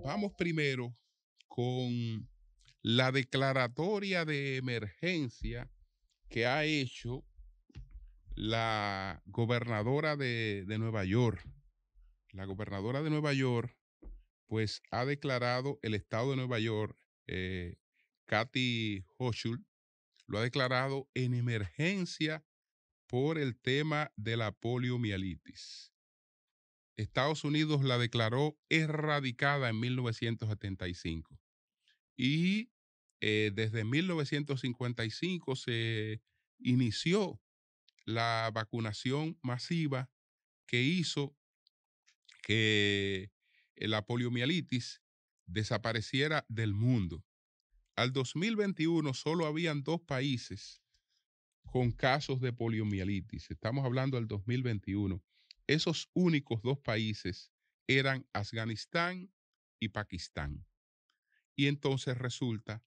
Vamos primero con la declaratoria de emergencia que ha hecho la gobernadora de Nueva York. La gobernadora de Nueva York, pues, ha declarado el estado de Nueva York, Kathy Hochul, lo ha declarado en emergencia por el tema de la poliomielitis. Estados Unidos la declaró erradicada en 1975 y desde 1955 se inició la vacunación masiva que hizo que la poliomielitis desapareciera del mundo. Al 2021 solo habían 2 países con casos de poliomielitis. Estamos hablando del 2021. Esos únicos 2 países eran Afganistán y Pakistán. Y entonces resulta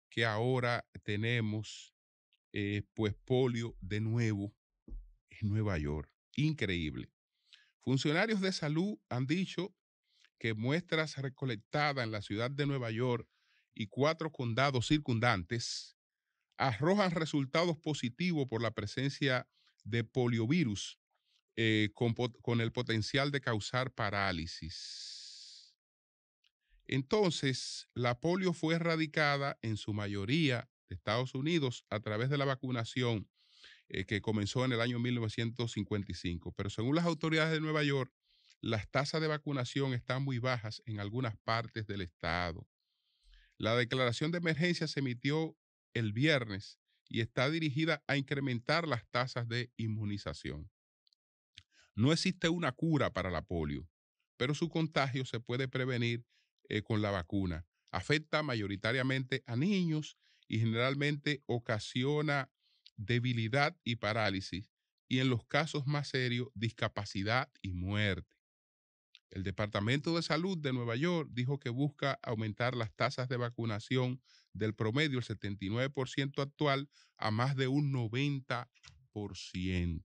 que ahora tenemos pues polio de nuevo en Nueva York. Increíble. Funcionarios de salud han dicho que muestras recolectadas en la ciudad de Nueva York y 4 condados circundantes arrojan resultados positivos por la presencia de poliovirus con el potencial de causar parálisis. Entonces, la polio fue erradicada en su mayoría de Estados Unidos a través de la vacunación que comenzó en el año 1955. Pero según las autoridades de Nueva York, las tasas de vacunación están muy bajas en algunas partes del estado. La declaración de emergencia se emitió el viernes y está dirigida a incrementar las tasas de inmunización. No existe una cura para la polio, pero su contagio se puede prevenir con la vacuna. Afecta mayoritariamente a niños y generalmente ocasiona debilidad y parálisis, y en los casos más serios, discapacidad y muerte. El Departamento de Salud de Nueva York dijo que busca aumentar las tasas de vacunación del promedio, el 79% actual, a más de un 90%.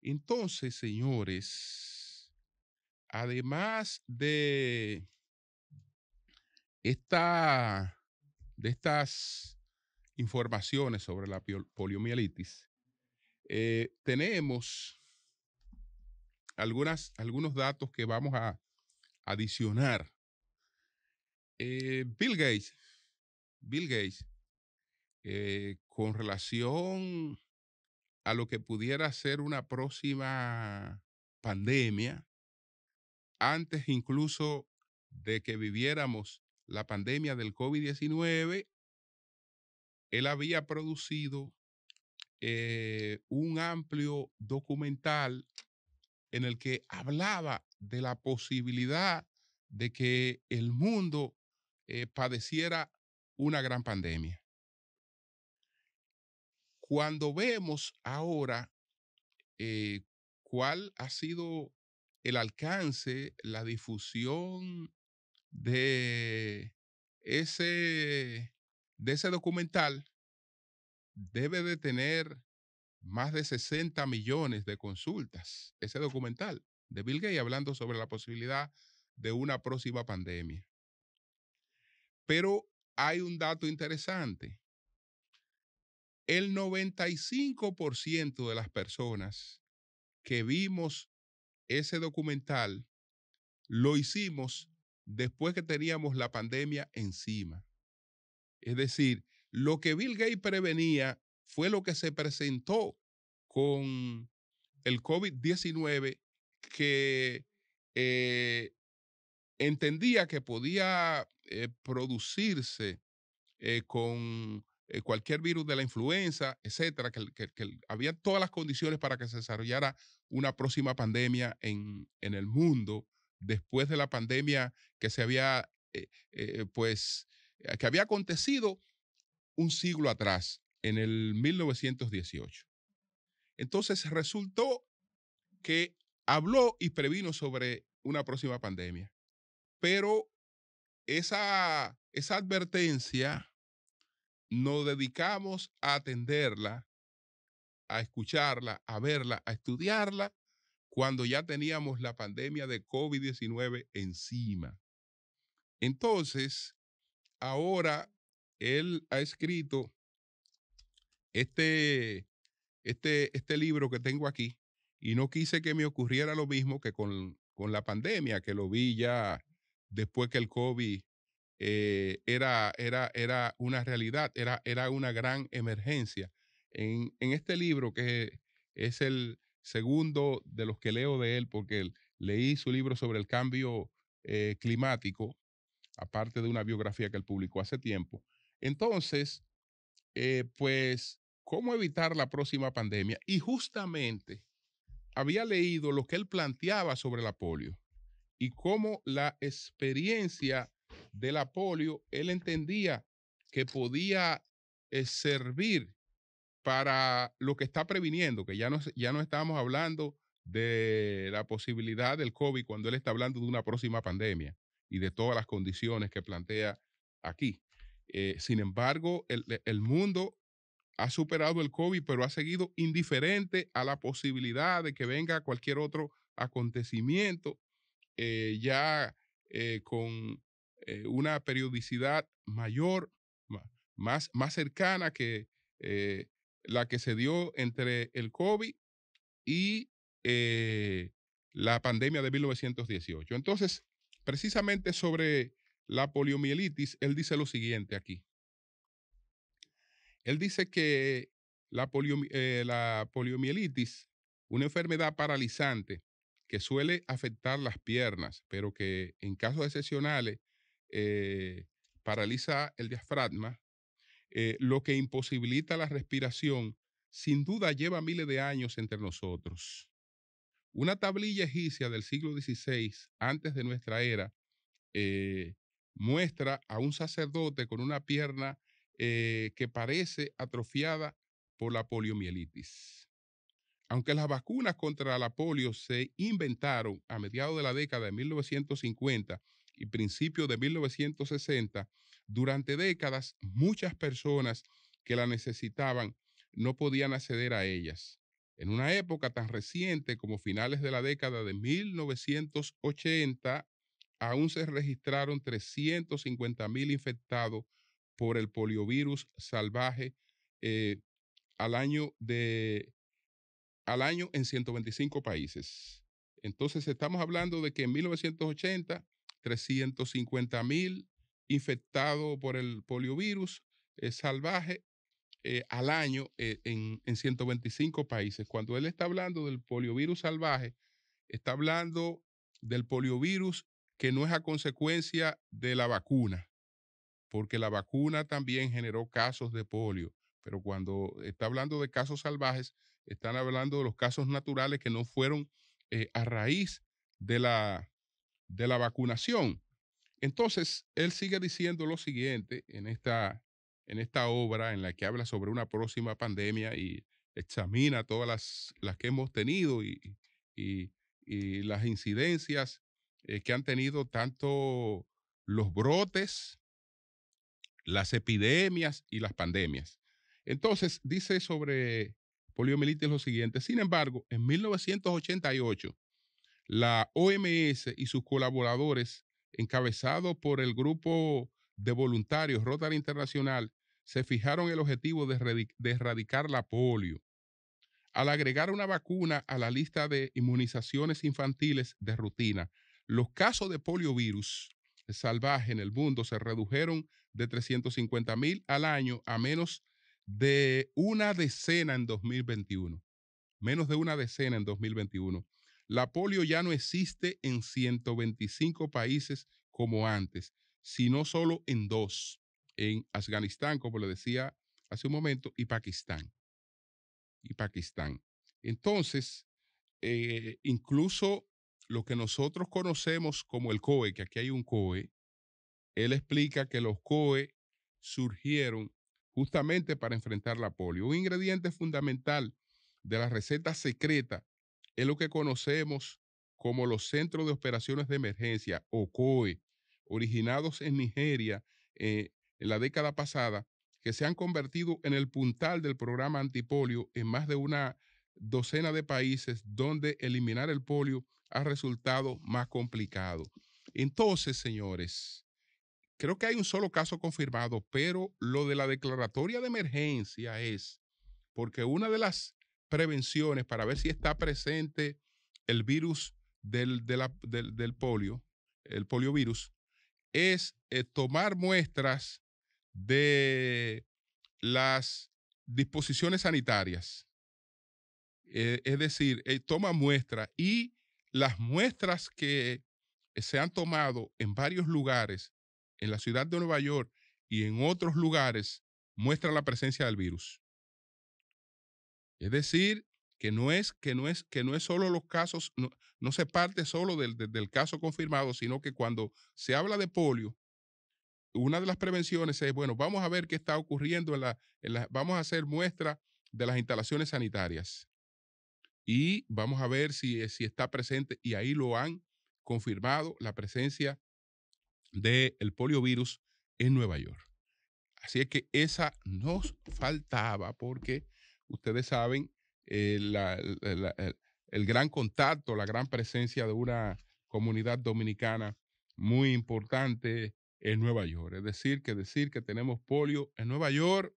Entonces, señores, además de estas informaciones sobre la poliomielitis, tenemos algunos datos que vamos a adicionar. Bill Gates, con relación a lo que pudiera ser una próxima pandemia, antes incluso de que viviéramos la pandemia del COVID-19, él había producido un amplio documental en el que hablaba de la posibilidad de que el mundo padeciera una gran pandemia. Cuando vemos ahora cuál ha sido el alcance, la difusión de ese documental, debe de tener más de 60 millones de consultas, ese documental de Bill Gates hablando sobre la posibilidad de una próxima pandemia. Pero hay un dato interesante. El 95% de las personas que vimos ese documental lo hicimos después que teníamos la pandemia encima. Es decir, lo que Bill Gates prevenía fue lo que se presentó con el COVID-19, que entendía que podía producirse con cualquier virus de la influenza, etcétera, que había todas las condiciones para que se desarrollara una próxima pandemia en el mundo después de la pandemia que se había, que había acontecido un siglo atrás, en el 1918. Entonces resultó que habló y previno sobre una próxima pandemia, pero esa advertencia nos dedicamos a atenderla a escucharla, a verla, a estudiarla, cuando ya teníamos la pandemia de COVID-19 encima. Entonces, ahora él ha escrito este, este libro que tengo aquí, y no quise que me ocurriera lo mismo que con la pandemia, que lo vi ya después que el COVID era una realidad, era una gran emergencia. En este libro, que es el segundo de los que leo de él, porque leí su libro sobre el cambio climático, aparte de una biografía que él publicó hace tiempo. Entonces, pues, ¿cómo evitar la próxima pandemia? Y justamente había leído lo que él planteaba sobre la polio y cómo la experiencia de la polio, él entendía que podía servir para lo que está previniendo, que ya no estamos hablando de la posibilidad del COVID cuando él está hablando de una próxima pandemia y de todas las condiciones que plantea aquí. Sin embargo, el mundo ha superado el COVID, pero ha seguido indiferente a la posibilidad de que venga cualquier otro acontecimiento ya con una periodicidad mayor, más cercana que eh, la que se dio entre el COVID y la pandemia de 1918. Entonces, precisamente sobre la poliomielitis, él dice lo siguiente aquí. Él dice que la poliomielitis, una enfermedad paralizante que suele afectar las piernas, pero que en casos excepcionales eh, paraliza el diafragma, lo que imposibilita la respiración, sin duda lleva miles de años entre nosotros. Una tablilla egipcia del siglo XVI, antes de nuestra era, eh, muestra a un sacerdote con una pierna que parece atrofiada por la poliomielitis. Aunque las vacunas contra la polio se inventaron a mediados de la década de 1950 y principios de 1960, durante décadas muchas personas que la necesitaban no podían acceder a ellas. En una época tan reciente como finales de la década de 1980, aún se registraron 350,000 infectados por el poliovirus salvaje eh, al año en 125 países. Entonces estamos hablando de que en 1980, 350,000 infectados por el poliovirus salvaje al año en 125 países. Cuando él está hablando del poliovirus salvaje, está hablando del poliovirus que no es a consecuencia de la vacuna, porque la vacuna también generó casos de polio, pero cuando está hablando de casos salvajes, están hablando de los casos naturales que no fueron a raíz de de la vacunación. Entonces, él sigue diciendo lo siguiente en esta obra en la que habla sobre una próxima pandemia y examina todas las que hemos tenido y- y las incidencias que han tenido tanto los brotes, las epidemias y las pandemias. Entonces, dice sobre poliomielitis lo siguiente. Sin embargo, en 1988, la OMS y sus colaboradores, encabezados por el grupo de voluntarios Rotary Internacional, se fijaron el objetivo de erradicar la polio al agregar una vacuna a la lista de inmunizaciones infantiles de rutina. Los casos de poliovirus salvaje en el mundo se redujeron de 350,000 al año a menos de una decena en 2021. Menos de una decena en 2021. La polio ya no existe en 125 países como antes, sino solo en dos, en Afganistán, como le decía hace un momento, y Pakistán. Entonces, incluso lo que nosotros conocemos como el COE, que aquí hay un COE, él explica que los COE surgieron justamente para enfrentar la polio. Un ingrediente fundamental de la receta secreta es lo que conocemos como los Centros de Operaciones de Emergencia o COE, originados en Nigeria en la década pasada, que se han convertido en el puntal del programa antipolio en más de una docena de países donde eliminar el polio ha resultado más complicado. Entonces, señores, creo que hay un solo caso confirmado, pero lo de la declaratoria de emergencia es porque una de las prevenciones para ver si está presente el virus del polio, el poliovirus, es tomar muestras de las disposiciones sanitarias. Es decir, toma muestras y las muestras que se han tomado en varios lugares, en la ciudad de Nueva York y en otros lugares, muestran la presencia del virus. Es decir, que no es solo los casos, no se parte solo del caso confirmado, sino que cuando se habla de polio, una de las prevenciones es, bueno, vamos a ver qué está ocurriendo vamos a hacer muestra de las instalaciones sanitarias y vamos a ver si está presente, y ahí lo han confirmado, la presencia del poliovirus en Nueva York. Así es que esa nos faltaba porque ustedes saben el gran contacto, la gran presencia de una comunidad dominicana muy importante en Nueva York. Es decir que tenemos polio en Nueva York,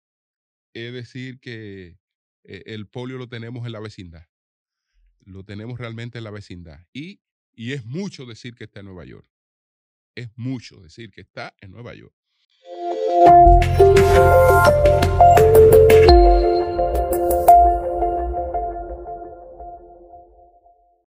es decir que el polio lo tenemos en la vecindad. Lo tenemos realmente en la vecindad. Y es mucho decir que está en Nueva York. Es mucho decir que está en Nueva York.